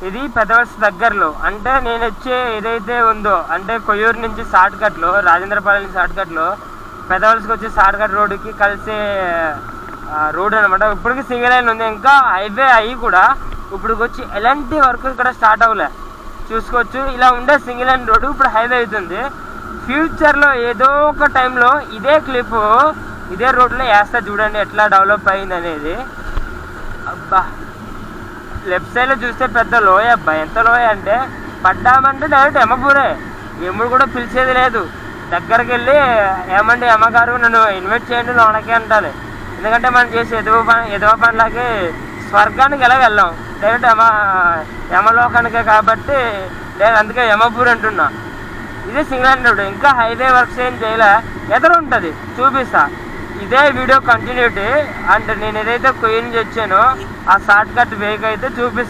ఇది పెదవలస దగ్గరలో, అంటే నేను వచ్చే ఏదైతే ఉందో అంటే కొయ్యూరు నుంచి షార్ట్ కట్లో, రాజేంద్రపాలెం నుంచి షార్ట్ కట్లో పెదవలసకి వచ్చే షార్ట్ కట్ రోడ్డుకి కలిసే రోడ్ అనమాట. ఇప్పటికీ సింగిల్ లైన్ ఉంది, ఇంకా హైవే అయ్యి కూడా ఇప్పుడు వచ్చి ఎలాంటి వర్క్ ఇక్కడ స్టార్ట్ అవ్వలే. చూసుకోవచ్చు, ఇలా ఉండే సింగిల్ లైన్ రోడ్డు ఇప్పుడు హైవే అవుతుంది. ఫ్యూచర్లో ఏదో ఒక టైంలో ఇదే క్లిప్ ఇదే రోడ్లో వేస్తా, చూడండి ఎట్లా డెవలప్ అయింది అనేది. అబ్బా, లెఫ్ట్ సైడ్లో చూస్తే పెద్ద లోయ. అబ్బా ఎంత లోయ అంటే పడ్డామంటే డైరెక్ట్ యమపూరే, ఎముడు కూడా పిలిచేది లేదు. దగ్గరికి వెళ్ళి ఏమండి అమ్మగారు నన్ను ఇన్వైట్ చేయండి లోనకి అంటారు. ఎందుకంటే మనం చేసే ఎదవ పనులకి స్వర్గానికి ఎలా వెళ్ళాం, డైరెక్ట్ యమలోకానికే కాబట్టి నేను అందుకే యమపూర్ అంటున్నా. ఇది సింగిల్ రోడ్, ఇంకా హైవే వర్క్స్ ఏం చేయలే. ఎదురు ఉంటుంది, చూపిస్తా. ఇదే వీడియో కంటిన్యూటీ. అండ్ నేను ఏదైతే కొయ్యి నుంచి వచ్చానో ఆ షార్ట్ కట్ వేకి అయితే చూపిస్తాను.